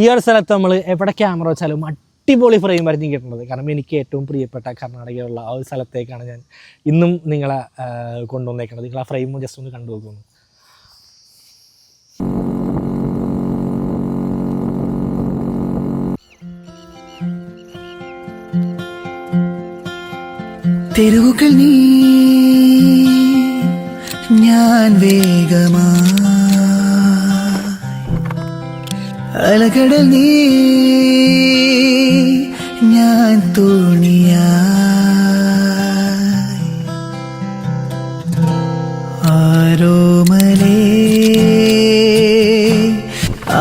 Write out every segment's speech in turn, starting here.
ഈ ഒരു സ്ഥലത്ത് നമ്മൾ എവിടെ ക്യാമറ വെച്ചാലും അടിപൊളി ഫ്രെയിം വരഞ്ഞ് കിട്ടുന്നത്. കാരണം എനിക്ക് ഏറ്റവും പ്രിയപ്പെട്ട കർണാടകയിലുള്ള ആ ഒരു സ്ഥലത്തേക്കാണ് ഞാൻ ഇന്നും നിങ്ങളെ കൊണ്ടുവന്നേക്കുന്നത്. നിങ്ങൾ ആ ഫ്രെയിം ജസ്റ്റ് ഒന്ന് കണ്ടു നോക്കുന്നു. തെരുവുകൾ നീ ഞാൻ വേഗമാ അലകടൽ നീ ഞാൻ തോണിയായി ആരോമലേ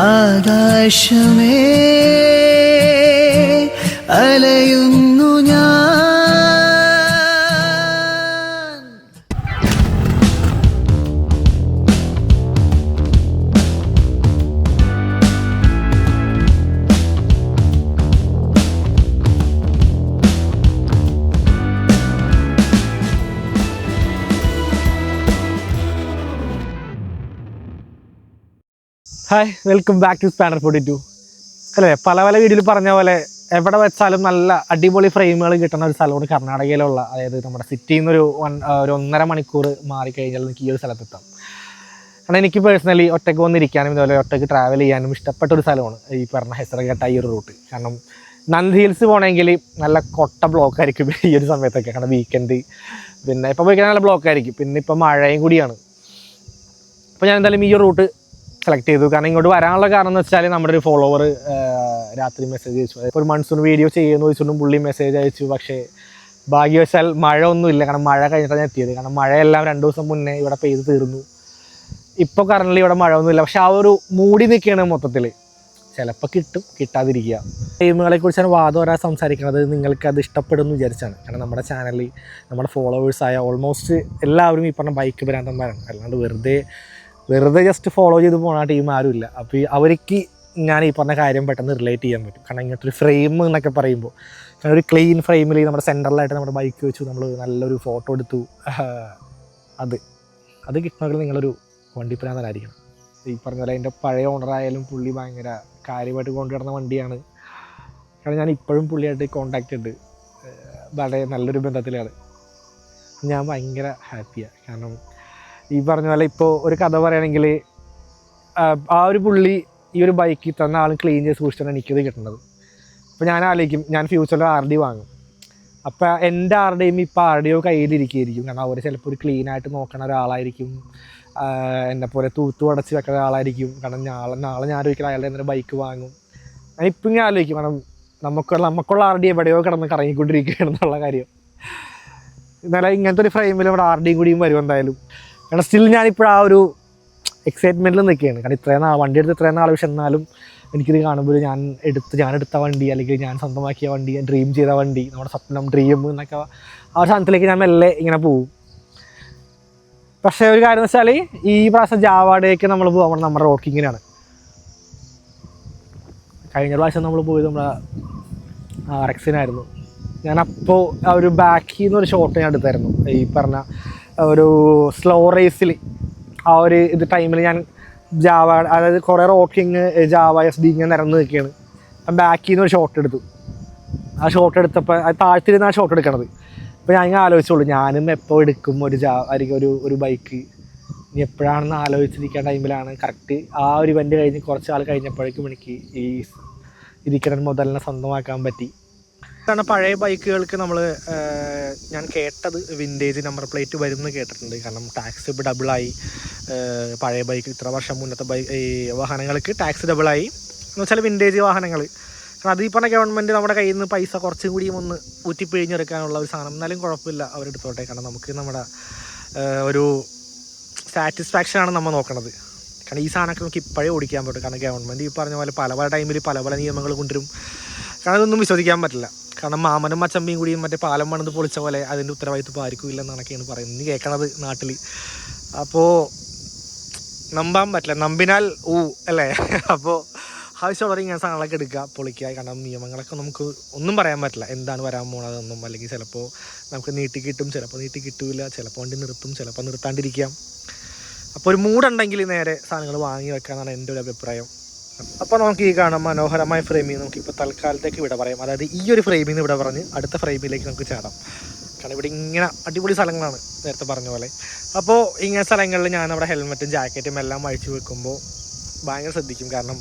ആകാശമേ അലയുന്നു ഞാൻ. Hi, welcome back to Spanner 42. അല്ലേ, പല വീഡിയോയിൽ പറഞ്ഞ പോലെ എവിടെ വെച്ചാലും നല്ല അടിപൊളി ഫ്രെയിമുകൾ കിട്ടുന്ന ഒരു സ്ഥലമാണ് കർണാടകയിലുള്ള. അതായത് നമ്മുടെ സിറ്റിയിൽ നിന്നൊരു 1.5 മണിക്കൂർ മാറിക്കഴിഞ്ഞാൽ എനിക്ക് ഈ ഒരു സ്ഥലത്തെത്താം. കാരണം എനിക്ക് പേഴ്സണലി ഒറ്റയ്ക്ക് വന്നിരിക്കാനും ഇതുപോലെ ഒറ്റയ്ക്ക് ട്രാവൽ ചെയ്യാനും ഇഷ്ടപ്പെട്ട ഒരു സ്ഥലമാണ് ഈ പറഞ്ഞ ഹെസറഘട്ട ഈ ഒരു റൂട്ട്. കാരണം നന്ദി ഹിൽസ് പോകണമെങ്കിൽ നല്ല കൊട്ട ബ്ലോക്ക് ആയിരിക്കും ഈ ഒരു സമയത്തൊക്കെ. കാരണം വീക്കെൻഡ് പിന്നെ ഇപ്പോൾ പോയി കഴിഞ്ഞാൽ നല്ല ബ്ലോക്ക് ആയിരിക്കും. പിന്നെ ഇപ്പോൾ മഴയും കൂടിയാണ്. അപ്പോൾ ഞാൻ എന്തായാലും ഈ ഒരു റൂട്ട് സെലക്ട് ചെയ്തു. കാരണം ഇങ്ങോട്ട് വരാനുള്ള കാരണം എന്ന് വെച്ചാൽ നമ്മുടെ ഒരു ഫോളോവർ രാത്രി മെസ്സേജ് അയച്ചു. ഒരു മൺസൂൺ വീഡിയോ ചെയ്യുമെന്ന് വെച്ചിട്ടും പുള്ളി മെസ്സേജ് അയച്ചു. പക്ഷേ ഭാഗ്യവശാൽ മഴ ഒന്നുമില്ല. കാരണം മഴ കഴിഞ്ഞിട്ടാണ് ഞാൻ എത്തിയത്. കാരണം മഴയെല്ലാം 2 ദിവസം മുന്നേ ഇവിടെ പെയ്ത് തീർന്നു. ഇപ്പോൾ കറൻ്റ് ഇവിടെ മഴ ഒന്നുമില്ല. പക്ഷെ ആ ഒരു മൂടി നിൽക്കുകയാണ് മൊത്തത്തിൽ. ചിലപ്പോൾ കിട്ടും, കിട്ടാതിരിക്കുക. ഗെയിമുകളെ കുറിച്ചാണ് വാദം സംസാരിക്കുന്നത്. നിങ്ങൾക്കത് ഇഷ്ടപ്പെടുമെന്ന് വിചാരിച്ചാണ്. കാരണം നമ്മുടെ ചാനലിൽ നമ്മുടെ ഫോളോവേഴ്സായ ഓൾമോസ്റ്റ് എല്ലാവരും ഈ പറഞ്ഞ ബൈക്ക് ഭ്രാന്തന്മാരാണ്. അല്ലാണ്ട് വെറുതെ ജസ്റ്റ് ഫോളോ ചെയ്ത് പോകുന്ന ടീം ആരുമില്ല. അപ്പോൾ അവർക്ക് ഞാൻ ഈ പറഞ്ഞ കാര്യം പെട്ടെന്ന് റിലേറ്റ് ചെയ്യാൻ പറ്റും. കാരണം ഇങ്ങനത്തെ ഒരു ഫ്രെയിം എന്നൊക്കെ പറയുമ്പോൾ, കാരണം ഒരു ക്ലീൻ ഫ്രെയിമിൽ നമ്മുടെ സെൻറ്ററിലായിട്ട് നമ്മുടെ ബൈക്ക് വെച്ചു നമ്മൾ നല്ലൊരു ഫോട്ടോ എടുത്തു. അത് കിട്ടണമെങ്കിൽ നിങ്ങളൊരു വണ്ടിപ്രാന്തനായിരിക്കണം. ഈ പറഞ്ഞ പോലെ അതിൻ്റെ പഴയ ഓണറായാലും പുള്ളി ഭയങ്കര കാര്യമായിട്ട് കൊണ്ടുവരുന്ന വണ്ടിയാണ്. കാരണം ഞാൻ ഇപ്പോഴും പുള്ളിയായിട്ട് കോണ്ടാക്റ്റ് ഉണ്ട്. വളരെ നല്ലൊരു ബന്ധത്തിലാണ്. ഞാൻ ഭയങ്കര ഹാപ്പിയാണ്. കാരണം ഈ പറഞ്ഞ പോലെ ഇപ്പോൾ ഒരു കഥ പറയുകയാണെങ്കിൽ ആ ഒരു പുള്ളി ഈ ഒരു ബൈക്ക് തന്ന ആൾ ക്ലീൻ ചെയ്ത് സൂക്ഷിച്ചാണ് എനിക്കത് കിട്ടുന്നത്. അപ്പോൾ ഞാൻ ആലോചിക്കും, ഞാൻ ഫ്യൂച്ചറിൽ RD വാങ്ങും. അപ്പോൾ എൻ്റെ RDയും ഇപ്പോൾ RDO കയ്യിലിരിക്കുകയായിരിക്കും. കാരണം അവർ ചിലപ്പോൾ ഒരു ക്ലീനായിട്ട് നോക്കണ ഒരാളായിരിക്കും. എന്നെപ്പോലെ തൂത്തുടച്ച് വെക്കുന്ന ഒരാളായിരിക്കും. കാരണം നാളെ ഞാൻ ഒരിക്കലും അയാളുടെ എന്തെങ്കിലും ബൈക്ക് വാങ്ങും. ഞാനിപ്പോൾ ഇങ്ങനെ ആലോചിക്കും, കാരണം നമുക്കുള്ള RD എവിടെയോ കിടന്ന് കറങ്ങിക്കൊണ്ടിരിക്കുകയാണെന്നുള്ള കാര്യം. എന്നാലും ഇങ്ങനത്തെ ഒരു ഫ്രെയിമിൽ ഇവിടെ RDയും കൂടിയും വരും എന്തായാലും. കാരണം സ്റ്റിൽ ഞാനിപ്പോൾ ആ ഒരു എക്സൈറ്റ്മെൻറ്റിൽ നിൽക്കുകയാണ്. കാരണം വണ്ടി എടുത്ത് ഇത്രയും നാൾ. പക്ഷെ എന്നാലും എനിക്കിത് കാണുമ്പോൾ ഞാൻ എടുത്ത വണ്ടി, അല്ലെങ്കിൽ ഞാൻ സ്വന്തമാക്കിയ വണ്ടി, ഞാൻ ഡ്രീം ചെയ്ത വണ്ടി, നമ്മുടെ സ്വപ്നം ഡ്രീം എന്നൊക്കെ ആ സാധനത്തിലേക്ക് ഞാൻ മെല്ലെ ഇങ്ങനെ പോവും. പക്ഷേ ഒരു കാര്യം എന്ന് വെച്ചാൽ ഈ പ്രാവശ്യം ജാവാഡേക്ക് നമ്മൾ പോകാൻ നമ്മുടെ റോക്കിങ്ങിനാണ്. കഴിഞ്ഞ പ്രാവശ്യം നമ്മൾ പോയത് നമ്മുടെ RX-നായിരുന്നു. ഞാനപ്പോൾ ആ ഒരു ബാക്കിൽ നിന്നൊരു ഷോട്ട് ഞാൻ എടുത്തായിരുന്നു. ഈ പറഞ്ഞ ഒരു സ്ലോ റേസിൽ ആ ഒരു ടൈമിൽ ഞാൻ അതായത് കുറേ റോക്കിങ് ജാവ SD ഇങ്ങനെ നിരന്ന് നിൽക്കുകയാണ്. ബാക്കിൽ നിന്ന് ഒരു ഷോട്ട് എടുത്തു. ആ ഷോട്ട് എടുത്തപ്പോൾ അത് താഴ്ത്തിരുന്ന് ആ ഷോട്ട് എടുക്കണത്. അപ്പോൾ ഞാൻ ഇങ്ങനെ ആലോചിച്ചോളൂ, ഞാനും എപ്പോൾ എടുക്കും ഒരു ബൈക്ക്. ഇനി എപ്പോഴാണെന്ന് ആലോചിച്ചിരിക്കുന്ന ടൈമിലാണ് കറക്റ്റ് ആ ഒരു ഇവൻ്റ് കഴിഞ്ഞ് കുറച്ച് ആൾ കഴിഞ്ഞപ്പോഴേക്കും എനിക്ക് ഈ ഇരിക്കുന്ന മുതലിനെ സ്വന്തമാക്കാൻ പറ്റി. ഇതാണ് പഴയ ബൈക്കുകൾക്ക് ഞാൻ കേട്ടത് വിൻറ്റേജ് നമ്പർ പ്ലേറ്റ് വരുമെന്ന് കേട്ടിട്ടുണ്ട്. കാരണം ടാക്സ് ഇപ്പോൾ ഡബിളായി. പഴയ ബൈക്ക് ഇത്ര വർഷം മുന്നത്തെ ഈ വാഹനങ്ങൾക്ക് ടാക്സ് ഡബിളായി എന്ന് വെച്ചാൽ വിൻറ്റേജ് വാഹനങ്ങൾ. കാരണം അത് ഈ പറഞ്ഞ ഗവൺമെൻറ് നമ്മുടെ കയ്യിൽ നിന്ന് പൈസ കുറച്ചും കൂടിയും ഒന്ന് ഊറ്റിപ്പിഴിഞ്ഞെടുക്കാനുള്ള ഒരു സാധനം. എന്നാലും കുഴപ്പമില്ല, അവരെടുത്തോട്ടെ. കാരണം നമുക്ക് നമ്മുടെ ഒരു സാറ്റിസ്ഫാക്ഷനാണ് നമ്മൾ നോക്കണത്. കാരണം ഈ സാധനമൊക്കെ നമുക്ക് ഇപ്പോഴേ ഓടിക്കാൻ പറ്റും. കാരണം ഗവൺമെൻറ് ഈ പറഞ്ഞ പോലെ പല ടൈമിൽ പല നിയമങ്ങൾ കൊണ്ടുവരും. കാരണം അതൊന്നും വിശ്വസിക്കാൻ പറ്റില്ല. കാരണം മാമനും മച്ചമ്പിയും കൂടിയും മറ്റേ പാലം പണിത് പൊളിച്ച പോലെ അതിൻ്റെ ഉത്തരവാദിത്വം ഇപ്പോൾ ആർക്കും ഇല്ലെന്നൊക്കെയാണ് പറയുന്നത് കേൾക്കണത് നാട്ടിൽ. അപ്പോൾ നമ്പാൻ പറ്റില്ല, നമ്പിനാൽ അല്ലേ. അപ്പോൾ ആവശ്യമുള്ളവർ ഇങ്ങനെ സാധനങ്ങളൊക്കെ എടുക്കുക, പൊളിക്കുക. കാരണം നിയമങ്ങളൊക്കെ നമുക്ക് ഒന്നും പറയാൻ പറ്റില്ല, എന്താണ് വരാൻ പോണതെന്നും. അല്ലെങ്കിൽ ചിലപ്പോൾ നമുക്ക് നീട്ടി കിട്ടും, ചിലപ്പോൾ നീട്ടി കിട്ടില്ല, ചിലപ്പോൾ വണ്ടി നിർത്തും, ചിലപ്പോൾ നിർത്താണ്ടിരിക്കാം. അപ്പോൾ ഒരു മൂടുണ്ടെങ്കിൽ നേരെ സാധനങ്ങൾ വാങ്ങി വെക്കാമെന്നാണ് എൻ്റെ ഒരു അഭിപ്രായം. അപ്പോൾ നമുക്ക് ഈ കാണാം മനോഹരമായ ഫ്രെയിമിൽ നമുക്കിപ്പോൾ തൽക്കാലത്തേക്ക് ഇവിടെ പറയാം. അതായത് ഈ ഒരു ഫ്രെയിമിൽ നിന്ന് ഇവിടെ പറഞ്ഞ് അടുത്ത ഫ്രെയിമിലേക്ക് നമുക്ക് ചാടാം. കാരണം ഇവിടെ ഇങ്ങനെ അടിപൊളി സ്ഥലങ്ങളാണ് നേരത്തെ പറഞ്ഞ പോലെ. അപ്പോൾ ഇങ്ങനെ സ്ഥലങ്ങളിൽ ഞാനവിടെ ഹെൽമെറ്റും ജാക്കറ്റും എല്ലാം അഴിച്ചു വെക്കുമ്പോൾ ഭയങ്കര ശ്രദ്ധിക്കും. കാരണം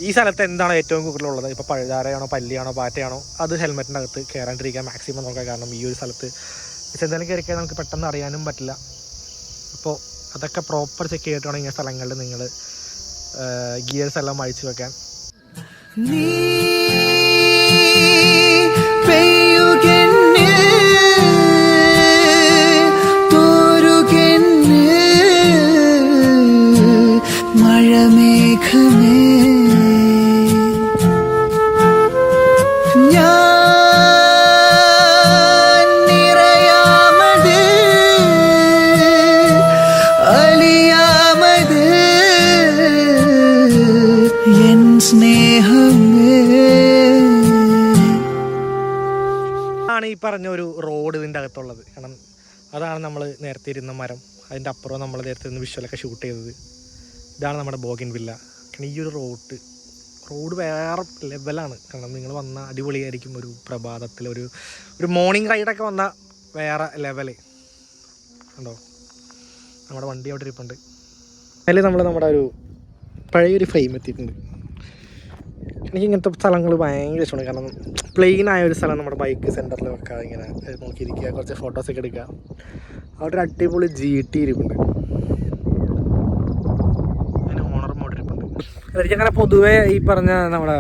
ഈ സ്ഥലത്ത് എന്താണോ ഏറ്റവും കൂടുതലുള്ളത്, ഇപ്പോൾ പഴുതാരയാണോ പല്ലിയാണോ പാറ്റയാണോ, അത് ഹെൽമെറ്റിൻ്റെ അകത്ത് കയറാണ്ടിരിക്കാൻ മാക്സിമം നോക്കാം. കാരണം ഈ ഒരു സ്ഥലത്ത് എന്തെങ്കിലും കയറിക്കാൻ നമുക്ക് പെട്ടെന്ന് അറിയാനും പറ്റില്ല. അപ്പോൾ അതൊക്കെ പ്രോപ്പർ ചെക്ക് ചെയ്തിട്ടാണ് ഇങ്ങനെ സ്ഥലങ്ങളിൽ നിങ്ങൾ ഗിയേഴ്സ് എല്ലാം അഴിച്ചു വെക്കാൻ. നീ പെയ്യുകെന്നെ തോരുകെന്നെ മഴമേഘമേ ഞാൻ നിറയാമത് അലിയാമത് എൻ സ്നേഹമേ. ആണ് ഈ പറഞ്ഞ ഒരു റോഡ് ഇതിൻ്റെ അകത്തുള്ളത്. കാരണം അതാണ് നമ്മൾ നേരത്തെ ഇരുന്ന മരം, അതിൻ്റെ അപ്പുറം നമ്മൾ നേരത്തെ ഇരുന്ന് വിഷ്വലൊക്കെ ഷൂട്ട് ചെയ്തത്. ഇതാണ് നമ്മുടെ ബോഗിൻവില്ല. കാരണം ഈ ഒരു റോഡ് വേറെ ലെവലാണ്. കാരണം നിങ്ങൾ വന്ന അടിപൊളിയായിരിക്കും. ഒരു പ്രഭാതത്തിൽ ഒരു മോർണിംഗ് റൈഡൊക്കെ വന്ന വേറെ ലെവല് ഉണ്ടോ. നമ്മുടെ വണ്ടി അവിടെ ഇരിപ്പുണ്ട്. അതിൽ നമ്മുടെ ഒരു പഴയൊരു ഫ്രെയിം എത്തിയിട്ടുണ്ട്. എനിക്ക് ഇങ്ങനത്തെ സ്ഥലങ്ങൾ ഭയങ്കര ഇഷ്ടമാണ്. കാരണം പ്ലെയിൻ ആയ ഒരു സ്ഥലം നമ്മുടെ ബൈക്ക് സെൻറ്ററിൽ വെക്കുക, ഇങ്ങനെ നോക്കിയിരിക്കുക, കുറച്ച് ഫോട്ടോസൊക്കെ എടുക്കുക. അവിടെ ഒരു അടിപൊളി GT ഇരിപ്പുണ്ട്. അതിന് ഓണർ മോഡ് ഇരിപ്പുണ്ട്. എനിക്കങ്ങനെ പൊതുവേ ഈ പറഞ്ഞ നമ്മുടെ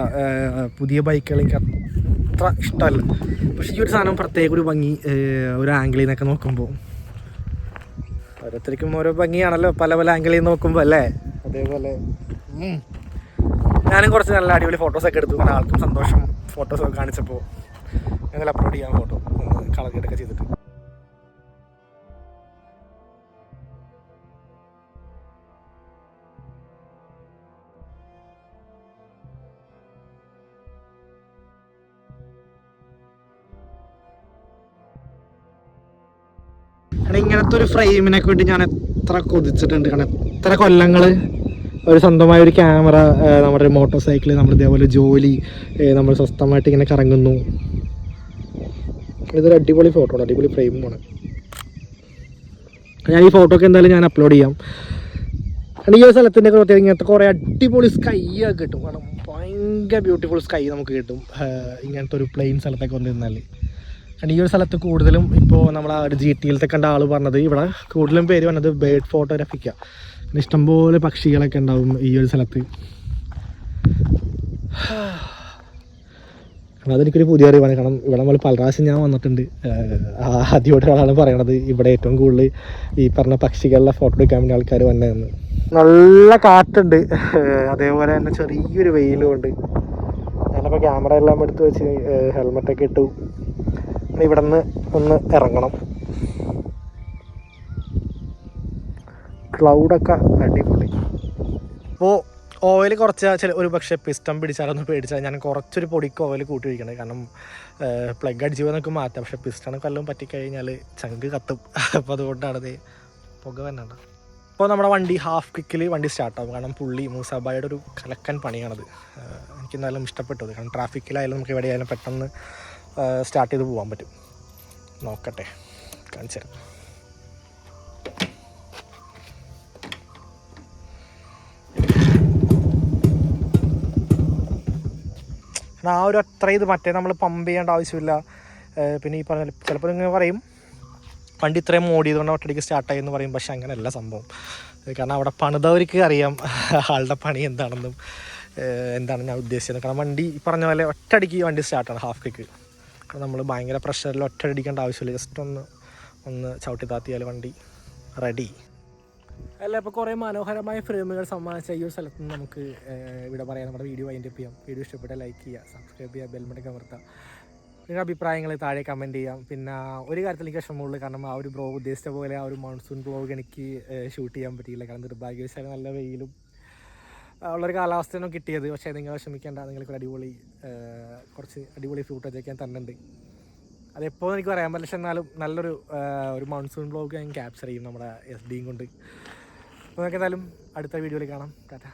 പുതിയ ബൈക്കുകൾ എനിക്ക് അത്ര ഇഷ്ടമല്ല. പക്ഷേ ഈ ഒരു സാധനം പ്രത്യേക ഒരു ഭംഗി, ഒരു ആംഗിളിൽ നിന്നൊക്കെ നോക്കുമ്പോൾ ഓരോരുത്തർക്കും ഓരോ ഭംഗിയാണല്ലോ പല പല ആംഗിളിൽ നിന്ന് നോക്കുമ്പോൾ അല്ലേ. അതേപോലെ ഞാനും കുറച്ച് നല്ല അടിപൊളി ഫോട്ടോസൊക്കെ എടുത്തു. കാരണം ആൾക്കും സന്തോഷം ഫോട്ടോസൊക്കെ കാണിച്ചപ്പോൾ ഞങ്ങൾ അപ്ലോഡ് ചെയ്യാൻ ഫോട്ടോ കളറിയിട്ടൊക്കെ ചെയ്തിട്ട്. ഇങ്ങനത്തെ ഒരു ഫ്രെയിമിനൊക്കെ വേണ്ടി ഞാൻ എത്ര കൊതിച്ചിട്ടുണ്ട്. കാരണം എത്ര കൊല്ലങ്ങൾ ഒരു സ്വന്തമായ ഒരു ക്യാമറ, നമ്മുടെ ഒരു മോട്ടോർ സൈക്കിൾ, നമ്മൾ ഇതേപോലെ ജോലി, നമ്മൾ സ്വസ്ഥമായിട്ട് ഇങ്ങനെ കറങ്ങുന്നു. ഇതൊരു അടിപൊളി ഫോട്ടോ ആണ്, അടിപൊളി ഫ്രെയിമാണ്. ഞാൻ ഈ ഫോട്ടോ ഒക്കെ എന്തായാലും ഞാൻ അപ്ലോഡ് ചെയ്യാം. കാരണം ഈ ഒരു സ്ഥലത്തിൻ്റെ പ്രത്യേകം ഇങ്ങനത്തെ കുറേ അടിപൊളി സ്കൈ ഒക്കെ കിട്ടും. കാരണം ഭയങ്കര ബ്യൂട്ടിഫുൾ സ്കൈ നമുക്ക് കിട്ടും ഇങ്ങനത്തെ ഒരു പ്ലെയിൻ സ്ഥലത്തൊക്കെ വന്നിരുന്നാൽ. കാരണം ഈ ഒരു സ്ഥലത്ത് കൂടുതലും ഇപ്പോൾ നമ്മൾ ആ ഒരു GTയിലത്തെ കണ്ട ആൾ പറഞ്ഞത് ഇവിടെ കൂടുതലും പേര് പറഞ്ഞത് ബേർഡ് ഫോട്ടോഗ്രാഫിക്കാണ്. ഇഷ്ടംപോലെ പക്ഷികളൊക്കെ ഉണ്ടാവും ഈ ഒരു സ്ഥലത്ത്. കാരണം അതെനിക്കൊരു പുതിയ അറിവാണ്. കാരണം ഇവിടെ നമ്മൾ പല പ്രാവശ്യം ഞാൻ വന്നിട്ടുണ്ട്. ആദ്യമായിട്ട് ഒരാളാണ് പറയണത് ഇവിടെ ഏറ്റവും കൂടുതൽ ഈ പറഞ്ഞ പക്ഷികളുടെ ഫോട്ടോ എടുക്കാൻ വേണ്ടി ആൾക്കാർ വന്നതെന്ന്. നല്ല കാറ്റുണ്ട്, അതേപോലെ തന്നെ ചെറിയൊരു വെയിലും ഉണ്ട്. ഞാനിപ്പോൾ ക്യാമറ എല്ലാം എടുത്ത് വെച്ച് ഹെൽമെറ്റൊക്കെ ഇട്ടു. ഇവിടെ നിന്ന് ഒന്ന് ഇറങ്ങണം. ക്ലൗഡൊക്കെ അടിപൊളി. അപ്പോൾ ഓയിൽ കുറച്ച് ഒരു പക്ഷേ പിസ്റ്റം പിടിച്ചാലൊന്ന് പേടിച്ചാൽ ഞാൻ കുറച്ചൊരു പൊടിക്ക് ഓയിൽ കൂട്ടി വയ്ക്കണേ. കാരണം പ്ലഗ് അടിച്ച് പോയി നമുക്ക് മാറ്റാം. പക്ഷേ പിസ്റ്റണൊക്കെ എല്ലാം പറ്റിക്കഴിഞ്ഞാൽ ചങ്ക് കത്തും. അപ്പോൾ അതുകൊണ്ടാണത് പുക വരണ്ട. അപ്പോൾ നമ്മുടെ വണ്ടി ഹാഫ് കിക്കിൽ വണ്ടി സ്റ്റാർട്ടാകും. കാരണം പുള്ളി മൂസാബായുടെ ഒരു കലക്കൻ പണിയാണത്. എനിക്ക് എന്തായാലും ഇഷ്ടപ്പെട്ടത്. കാരണം ട്രാഫിക്കിലായാലും നമുക്ക് എവിടെയായാലും പെട്ടെന്ന് സ്റ്റാർട്ട് ചെയ്ത് പോകാൻ പറ്റും. നോക്കട്ടെ, കാണിച്ചു തരാം. ആ ഒരു അത്ര ഇത് മറ്റേ നമ്മൾ പമ്പ് ചെയ്യേണ്ട ആവശ്യമില്ല. പിന്നെ ഈ പറഞ്ഞ ചിലപ്പോൾ ഇങ്ങനെ പറയും വണ്ടി ഇത്രയും മോഡ് ചെയ്തുകൊണ്ട് ഒറ്റയടിക്ക് സ്റ്റാർട്ടായി എന്ന് പറയും. പക്ഷെ അങ്ങനെയല്ല സംഭവം. കാരണം അവിടെ പണിതവർക്ക് അറിയാം ആളുടെ പണി എന്താണെന്നും എന്താണ് ഞാൻ ഉദ്ദേശിച്ചത്. കാരണം വണ്ടി പറഞ്ഞ പോലെ ഒറ്റയടിക്ക് വണ്ടി സ്റ്റാർട്ടാണ് ഹാഫ് കിക്ക്. കാരണം നമ്മൾ ഭയങ്കര പ്രഷറിൽ ഒറ്റയടിക്കേണ്ട ആവശ്യമില്ല. ജസ്റ്റ് ഒന്ന് ചവിട്ടി താത്തിയാൽ വണ്ടി റെഡി. അല്ല, ഇപ്പോൾ കുറേ മനോഹരമായ ഫ്രെയിമുകൾ സമ്മാനിച്ച ഈ ഒരു സ്ഥലത്ത് നിന്ന് നമുക്ക് ഇവിടെ പറയാം. നമ്മുടെ വീഡിയോ വൈൻഡപ്പ് ചെയ്യാം. വീഡിയോ ഇഷ്ടപ്പെട്ടാൽ ലൈക്ക് ചെയ്യുക, സബ്സ്ക്രൈബ് ചെയ്യുക, ബെൽബട്ടൺ അമർത്തുക. നിങ്ങളുടെ അഭിപ്രായങ്ങൾ താഴെ കമൻറ്റ് ചെയ്യാം. പിന്നെ ഒരു കാര്യത്തിൽ എനിക്ക് വിഷമമുള്ളൂ. കാരണം ആ ഒരു ബ്ലോഗ് ഉദ്ദേശിച്ച പോലെ ആ ഒരു മൺസൂൺ ബ്ലോഗ് എനിക്ക് ഷൂട്ട് ചെയ്യാൻ പറ്റിയില്ല. കാരണം നിർഭാഗ്യവശാൽ നല്ല വെയിലും ഉള്ളൊരു കാലാവസ്ഥയാണ് കിട്ടിയത്. പക്ഷേ നിങ്ങൾ വിഷമിക്കേണ്ട, നിങ്ങൾക്ക് കുറച്ച് അടിപൊളി ഫൂട്ടേജൊക്കെ ഞാൻ തന്നുണ്ട്. അതെപ്പോൾ എനിക്ക് പറയാൻ പറ്റില്ല. പക്ഷെ എന്നാലും നല്ലൊരു മൺസൂൺ ബ്ലോഗ് ഞാൻ ക്യാപ്ചർ ചെയ്യും നമ്മുടെ SD കൊണ്ട്. അപ്പോൾ നമുക്ക് എന്തായാലും അടുത്ത വീഡിയോയിൽ കാണാം. ടാറ്റാ.